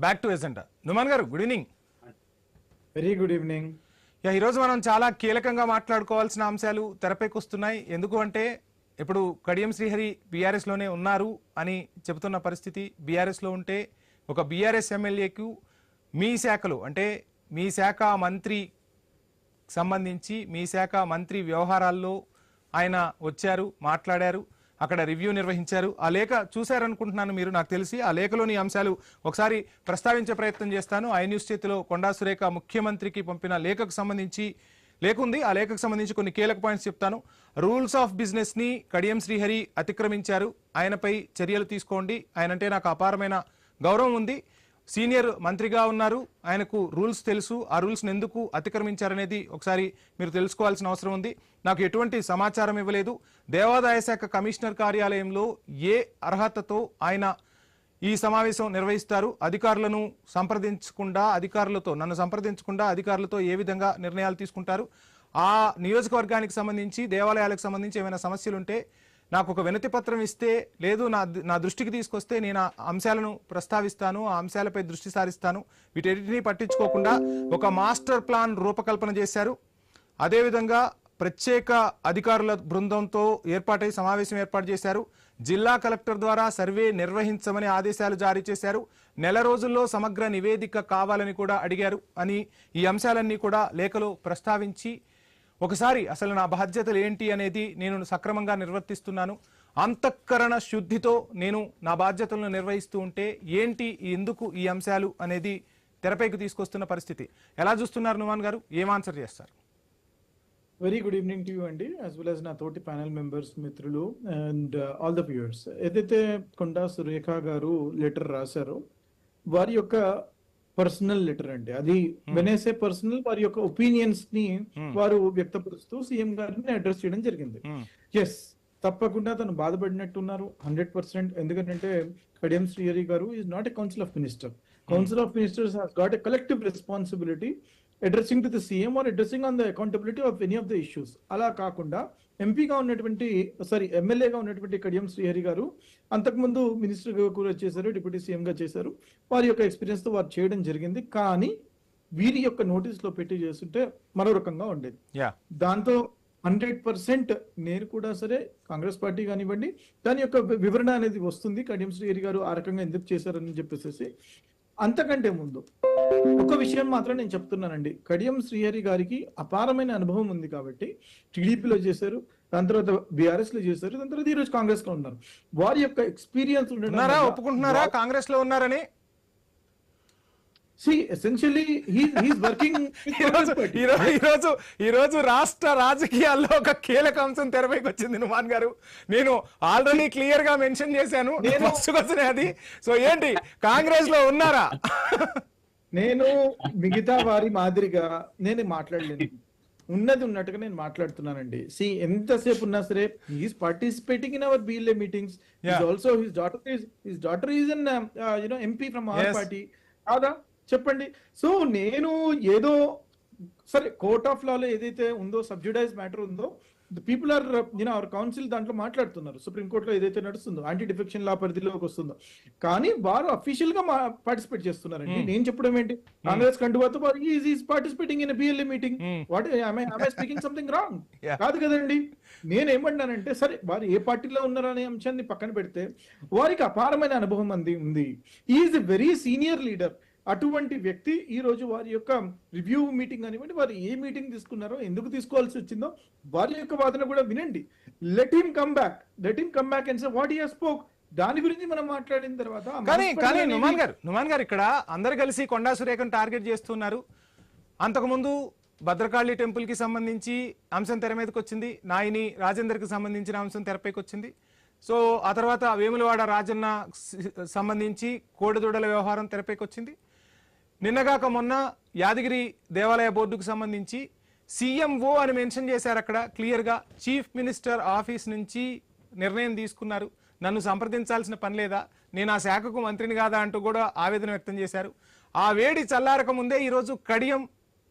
Back to agenda. Numan గారు good evening. Very good evening. ఈరోజు మనం చాలా కీలకంగా మాట్లాడుకోవాల్సిన అంశాలు తెరపైకి వస్తున్నాయి. ఎందుకు అంటే ఇప్పుడు కడియం శ్రీహరి బీఆర్ఎస్ లోనే ఉన్నారు అని చెబుతున్న పరిస్థితి. బీఆర్ఎస్ లో ఉంటే ఒక బీఆర్ఎస్ ఎమ్మెల్యేకు మీ శాఖలో అంటే మీ శాఖ మంత్రి సంబంధించి మీ శాఖ మంత్రి వ్యవహారాల్లో ఆయన వచ్చారు, మాట్లాడారు, అక్కడ రివ్యూ నిర్వహించారు. ఆ లేఖ చూశారనుకుంటున్నాను మీరు, నాకు తెలిసి ఆ లేఖలోని అంశాలు ఒకసారి ప్రస్తావించే ప్రయత్నం చేస్తాను. ఐ న్యూస్ చేతిలో కొండా సురేఖ ముఖ్యమంత్రికి పంపిన లేఖకు సంబంధించి లేఖ ఉంది. ఆ లేఖకు సంబంధించి కొన్ని కీలక పాయింట్స్ చెప్తాను. రూల్స్ ఆఫ్ బిజినెస్ ని కడియం శ్రీహరి అతిక్రమించారు, ఆయనపై చర్యలు తీసుకోండి, ఆయనంటే నాకు అపారమైన గౌరవం ఉంది, సీనియర్ మంత్రిగా ఉన్నారు, ఆయనకు రూల్స్ తెలుసు, ఆ రూల్స్ని ఎందుకు అతిక్రమించారనేది ఒకసారి మీరు తెలుసుకోవాల్సిన అవసరం ఉంది. నాకు ఎటువంటి సమాచారం ఇవ్వలేదు. దేవాదాయ శాఖ కమిషనర్ కార్యాలయంలో ఏ అర్హతతో ఆయన ఈ సమావేశం నిర్వహిస్తారు, అధికారులను సంప్రదించకుండా, నన్ను సంప్రదించకుండా అధికారులతో ఏ విధంగా నిర్ణయాలు తీసుకుంటారు, ఆ నియోజకవర్గానికి సంబంధించి దేవాలయాలకు సంబంధించి ఏమైనా సమస్యలు ఉంటే నాకు ఒక వినతి పత్రం ఇస్తే, లేదు నా దృష్టికి తీసుకొస్తే నేను ఆ అంశాలను ప్రస్తావిస్తాను, ఆ అంశాలపై దృష్టి సారిస్తాను. వీటన్నిటినీ పట్టించుకోకుండా ఒక మాస్టర్ ప్లాన్ రూపకల్పన చేశారు. అదేవిధంగా ప్రత్యేక అధికారుల బృందంతో సమావేశం ఏర్పాటు చేశారు. జిల్లా కలెక్టర్ ద్వారా సర్వే నిర్వహించమని ఆదేశాలు జారీ చేశారు. నెల రోజుల్లో సమగ్ర నివేదిక కావాలని కూడా అడిగారు అని ఈ అంశాలన్నీ కూడా లేఖలో ప్రస్తావించి ఒకసారి అసలు నా బాధ్యతలు ఏంటి అనేది నేను సక్రమంగా నిర్వర్తిస్తున్నాను, అంతఃకరణ శుద్ధితో నేను నా బాధ్యతలను నిర్వహిస్తూ ఉంటే ఏంటి, ఎందుకు ఈ అంశాలు అనేది తెరపైకి తీసుకొస్తున్న పరిస్థితి. ఎలా చూస్తున్నారు నుమాన్ గారు, ఏం ఆన్సర్ చేస్తారు? Very good evening to you అండి, యాజ్ వెల్ యాజ్ నా తోటి ప్యానెల్ మెంబర్స్, మిత్రులు అండ్ ఆల్ ద వ్యూయర్స్. ఏదైతే కొండా సురేఖ గారు లెటర్ రాశారో వారి యొక్క పర్సనల్ లెటర్ అండి అది. వెనేసే పర్సనల్, వారి యొక్క ఒపీనియన్స్ ని వారు వ్యక్తపరుస్తూ సీఎం గారిని అడ్రస్ చేయడం జరిగింది. ఎస్, తప్పకుండా తను బాధపడినట్టున్నారు 100%. ఎందుకంటే కడియం శ్రీహరి గారు is not a council of minister. Council of ministers has got a collective responsibility addressing to the CM are addressing on the accountability of any of the issues. అలా కాకుండా ఎమ్మెల్యేగా ఉన్నటువంటి కడియం శ్రీహరి గారు అంతకుముందు మినిస్టర్ కూడా చేశారు, డిప్యూటీ సీఎం గా చేశారు. వారి యొక్క ఎక్స్పీరియన్స్ తో వారు చేయడం జరిగింది. కానీ వీరి యొక్క నోటీస్ లో పెట్టి చేస్తుంటే మరో రకంగా ఉండేది. దాంతో 100% నేను కూడా సరే, కాంగ్రెస్ పార్టీ కానివ్వండి, దాని యొక్క వివరణ అనేది వస్తుంది, కడియం శ్రీహరి గారు ఆ రకంగా ఎందుకు చేశారని చెప్పేసి. అంతకంటే ముందు ఒక విషయం మాత్రం నేను చెప్తున్నానండి. కడియం శ్రీహరి గారికి అపారమైన అనుభవం ఉంది కాబట్టి టీడీపీలో చేశారు, దాని తర్వాత బీఆర్ఎస్ లో చేశారు, దాని తర్వాత ఈ రోజు కాంగ్రెస్ లో ఉన్నారు. వారి యొక్క ఎక్స్పీరియన్స్ ఒప్పుకుంటున్నారా కాంగ్రెస్ లో ఉన్నారని? ఈ రోజు రాష్ట్ర రాజకీయాల్లో ఒక కీలక అంశం తెరపైకి వచ్చింది నుమాన్ గారు. నేను ఆల్రెడీ క్లియర్ గా మెన్షన్ చేశాను అది. సో ఏంటి, కాంగ్రెస్ లో ఉన్నారా? నేను మిగతా వారి మాదిరిగా నేను మాట్లాడలేను, ఉన్నది ఉన్నట్టుగా నేను మాట్లాడుతున్నానండి. ఎంతసేపు ఉన్నా సరే he is participating in our BLA meetings. Also his daughter is an MP from our party. కాదా చెప్పండి. సో నేను ఏదో సరే, కోర్ట్ ఆఫ్ లాలో ఏదైతే ఉందో, సబ్జుడైజ్ మ్యాటర్ ఉందో, పీపుల్ ఆర్ అవర్ కౌన్సిల్ దాంట్లో మాట్లాడుతున్నారు. సుప్రీంకోర్టులో ఏదైతే నడుస్తుందో, యాంటీ డిఫెక్షన్ లా పరిధిలోకి వస్తుందో, కానీ వారు అఫీషియల్ గా పార్టిసిపేట్ చేస్తున్నారండి. నేను చెప్పడం ఏంటి, కాంగ్రెస్ కండువాతో వారు is participating in BLA meeting. What speaking something wrong? కాదు కదండి. నేనేమన్నానంటే సరే, వారు ఏ పార్టీలో ఉన్నారనే అంశాన్ని పక్కన పెడితే వారికి అపారమైన అనుభవం ఉంది. Is a very senior leader. అటువంటి వ్యక్తి ఈ రోజు వారి యొక్క రివ్యూ మీటింగ్ అనివ్వండి, వారు ఏ మీటింగ్ తీసుకున్నారో, ఎందుకు తీసుకోవాల్సి వచ్చిందో వారి యొక్క వాదన కూడా వినండి. Let him come back and say what he has spoke. దాని గురించి మనం మాట్లాడిన తర్వాత కానీ నుమాన్ గారు ఇక్కడ అందరు కలిసి కొండా సురేఖను టార్గెట్ చేస్తున్నారు. అంతకుముందు భద్రకాళి టెంపుల్ కి సంబంధించి అంశం తెర మీదకి వచ్చింది, నాయిని రాజేందర్ కి సంబంధించిన అంశం తెరపైకి వచ్చింది. సో ఆ తర్వాత వేములవాడ రాజన్న సంబంధించి కోడిదూడల వ్యవహారం తెరపైకి వచ్చింది. నిన్నగాక మొన్న యాదగిరి దేవాలయ బోర్డుకు సంబంధించి CMO అని మెన్షన్ చేశారు. అక్కడ క్లియర్గా చీఫ్ మినిస్టర్ ఆఫీస్ నుంచి నిర్ణయం తీసుకున్నారు, నన్ను సంప్రదించాల్సిన పని లేదా, నేను ఆ శాఖకు మంత్రిని కాదా అంటూ కూడా ఆవేదన వ్యక్తం చేశారు. ఆ వేడి చల్లారక ముందే ఈరోజు కడియం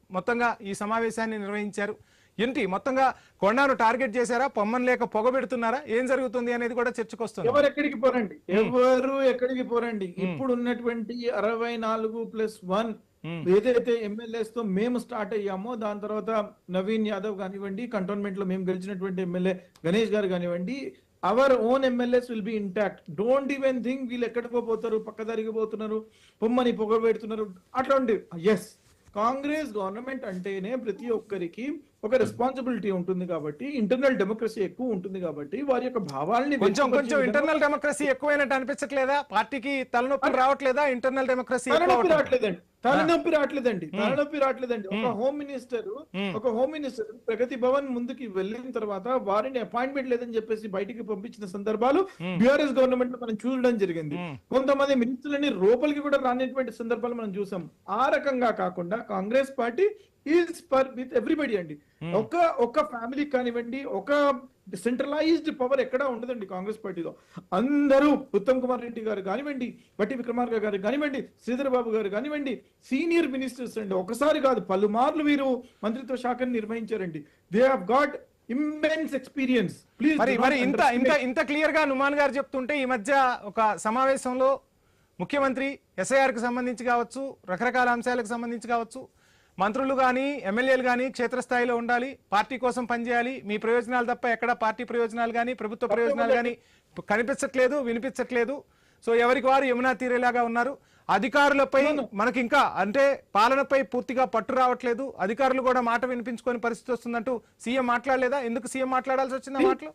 మొత్తంగా ఈ సమావేశాన్ని నిర్వహించారు. ఏంటి మొత్తంగా కొండాను టార్గెట్ చేశారా, పొమ్మన్ లేక పొగబెడుతున్నారా, ఏం జరుగుతుంది అనేది కూడా చర్చకు వస్తుంది. ఎవరు ఎక్కడికి పోరండి, ఎవరు ఎక్కడికి పోరండి. ఇప్పుడు ఉన్నటువంటి 64+1 ఏదైతే ఎమ్మెల్యేస్ తో మేము స్టార్ట్ అయ్యామో, దాని తర్వాత నవీన్ యాదవ్ కానివ్వండి, కంటోన్మెంట్ లో మేము గెలిచినటువంటి ఎమ్మెల్యే గణేష్ గారు కానివ్వండి, our own MLAs will be intact. Don't even think వీళ్ళు ఎక్కడికో పోతారు, పక్కదారికి పోతున్నారు, పొమ్మని పొగబెడుతున్నారు అట్లాంటి. ఎస్, కాంగ్రెస్ గవర్నమెంట్ అంటేనే ప్రతి ఒక్కరికి ఒక రెస్పాన్సిబిలిటీ ఉంటుంది కాబట్టి, ఇంటర్నల్ డెమోక్రసీ ఎక్కువ ఉంటుంది కాబట్టి వారి యొక్క భావాలని కొంచెం ఇంటర్నల్ డెమోక్రసీ ఎక్కువైనట్టు అనిపించట్లేదా? పార్టీకి తలనొప్పి రావట్లేదా? ఇంటర్నల్ డెమోక్రసీ తలనొప్పి రావట్లేదండి. ఒక హోమ్ మినిస్టర్ ప్రగతి భవన్ ముందుకి వెళ్ళిన తర్వాత వారిని అపాయింట్మెంట్ లేదని చెప్పేసి బయటికి పంపించిన సందర్భాలు బీఆర్ఎస్ గవర్నమెంట్ లో మనం చూడడం జరిగింది. కొంతమంది మినిస్టర్లని లోపలికి కూడా రానిటువంటి సందర్భాలు మనం చూసాం. ఆ రకంగా కాకుండా Congress party is for with everybody అండి. ఒక ఫ్యామిలీ కానివ్వండి, ఒక సెంట్రలైజ్డ్ పవర్ ఎక్కడా ఉండదండి కాంగ్రెస్ పార్టీలో. అందరూ ఉత్తమ్ కుమార్ రెడ్డి గారు కానివ్వండి, బట్టి విక్రమార్క గారు కానివ్వండి, శ్రీధర్ బాబు గారు కానివ్వండి, సీనియర్ మినిస్టర్స్ అండి. ఒకసారి కాదు, పలుమార్లు వీరు మంత్రిత్వ శాఖను నిర్వహించారండి. They have got immense experience. Please మరి ఇంత క్లియర్ గా నుమాన్ గారు చెప్తుంటే, ఈ మధ్య ఒక సమావేశంలో ముఖ్యమంత్రి ఎస్ఐఆర్ కి సంబంధించి కావచ్చు, రకరకాల అంశాలకు సంబంధించి కావచ్చు, మంత్రులు కానీ ఎమ్మెల్యేలు కానీ క్షేత్రస్థాయిలో ఉండాలి, పార్టీ కోసం పనిచేయాలి, మీ ప్రయోజనాలు తప్ప ఎక్కడ పార్టీ ప్రయోజనాలు కానీ ప్రభుత్వ ప్రయోజనాలు కానీ కనిపించట్లేదు, వినిపించట్లేదు. సో ఎవరికి వారు యమునా తీరేలాగా ఉన్నారు. అధికారులపై మనకి ఇంకా అంటే పాలనపై పూర్తిగా పట్టు రావట్లేదు, అధికారులు కూడా మాట వినిపించుకొని పరిస్థితి వస్తుందంటూ సీఎం మాట్లాడలేదా? ఎందుకు సీఎం మాట్లాడాల్సి వచ్చింది ఆ మాటలు?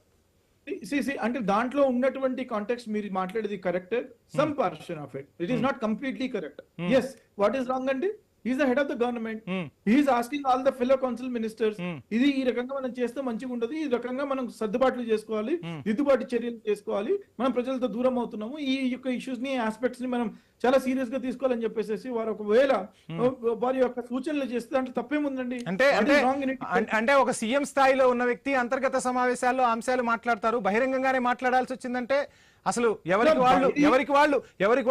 అంటే దాంట్లో ఉన్నటువంటి కాంటెక్స్ట్ మీరు మాట్లాడేది correct, some portion of it. It is not completely correct. Yes, what is wrong అండి? He's the head of the government. He's asking all the fellow council ministers, ఇది ఈ రకంగా మనం చేస్తే మంచిగా ఉండదు, ఈ రకంగా మనం సర్దుబాట్లు చేసుకోవాలి, దిద్దుబాటు చర్యలు చేసుకోవాలి, మనం ప్రజలతో దూరం అవుతున్నాము, ఈ యొక్క ఇష్యూస్ ని ఆస్పెక్ట్స్ ని మనం చాలా సీరియస్ గా తీసుకోవాలని చెప్పేసి వారు ఒకవేళ వారి యొక్క సూచనలు చేస్తే దాంట్లో తప్పేముందండి? అంటే ఒక సీఎం స్థాయిలో ఉన్న వ్యక్తి అంతర్గత సమావేశాల్లో అంశాలు మాట్లాడతారు, బహిరంగంగానే మాట్లాడాల్సి వచ్చిందంటే అసలు ఎవరికి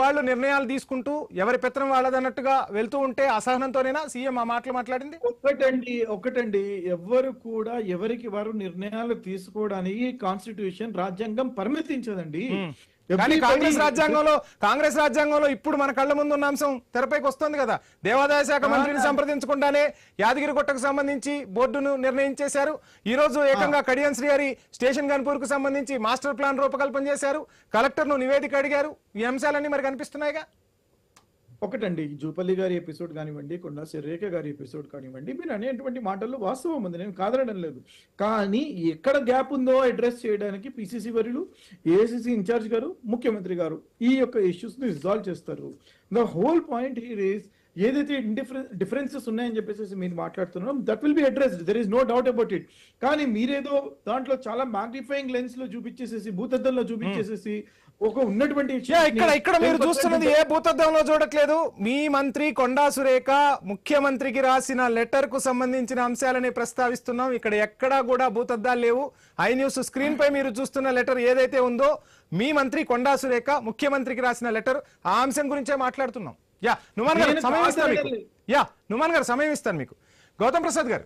వాళ్ళు నిర్ణయాలు తీసుకుంటూ ఎవరి పెత్తనం వాళ్ళదన్నట్టుగా వెళ్తూ ఉంటే అసహనంతోనేనా సీఎం ఆ మాటలు మాట్లాడింది? ఒకటండి, ఎవరు కూడా ఎవరికి వారు నిర్ణయాలు తీసుకోవడానికి కాన్స్టిట్యూషన్, రాజ్యాంగం పరిమితించదండి. కానీ కాంగ్రెస్ రాజ్యాంగంలో ఇప్పుడు మన కళ్ళ ముందు ఉన్న అంశం తెరపైకి వస్తుంది కదా. దేవాదాయ శాఖ మంత్రిని సంప్రదించకుండానే యాదగిరిగుట్టకు సంబంధించి బోర్డును నిర్ణయించేశారు. ఈ రోజు ఏకంగా కడియం శ్రీహరి స్టేషన్ గన్పూర్ కు సంబంధించి మాస్టర్ ప్లాన్ రూపకల్పన చేశారు, కలెక్టర్ ను నివేదిక అడిగారు. ఈ అంశాలన్నీ మరి కనిపిస్తున్నాయిగా. ఒకటండి, జూపల్లి గారి ఎపిసోడ్ కానివ్వండి, కొండా రేఖ గారి ఎపిసోడ్ కానివ్వండి, మీరు అనేటువంటి మాటల్లో వాస్తవం ఉంది, నేను కాదనడం లేదు. కానీ ఎక్కడ గ్యాప్ ఉందో అడ్రస్ చేయడానికి పిసిసి వర్యులు, ఏఐసిసి ఇన్ఛార్జ్ గారు, ముఖ్యమంత్రి గారు ఈ యొక్క ఇష్యూస్ ని రిజాల్వ్ చేస్తారు. The whole point here is, ఏదైతే డిఫరెన్సెస్ ఉన్నాయని చెప్పేసి మీరు మాట్లాడుతున్నారో that will be addressed, there is no doubt about it. కానీ మీరేదో దాంట్లో చాలా మ్యాగ్నిఫైయింగ్ లెన్స్ లో చూపించేసేసి, భూతద్దంలో చూపించేసేసి ఒక ఉన్నటువంటి ఇక్కడ మీరు చూస్తున్నది ఏ భూతద్దంలో చూడట్లేదు. మీ మంత్రి కొండా సురేఖ ముఖ్యమంత్రికి రాసిన లెటర్ కు సంబంధించిన అంశాలని ప్రస్తావిస్తున్నాం. ఇక్కడ ఎక్కడా కూడా భూతద్దాలు లేవు. ఐ న్యూస్ స్క్రీన్ పై మీరు చూస్తున్న లెటర్ ఏదైతే ఉందో, మీ మంత్రి కొండా సురేఖ ముఖ్యమంత్రికి రాసిన లెటర్, ఆ అంశం గురించే మాట్లాడుతున్నాం. నుమాన్ గారు సమయం ఇస్తాను మీకు. గౌతమ్ ప్రసాద్ గారు,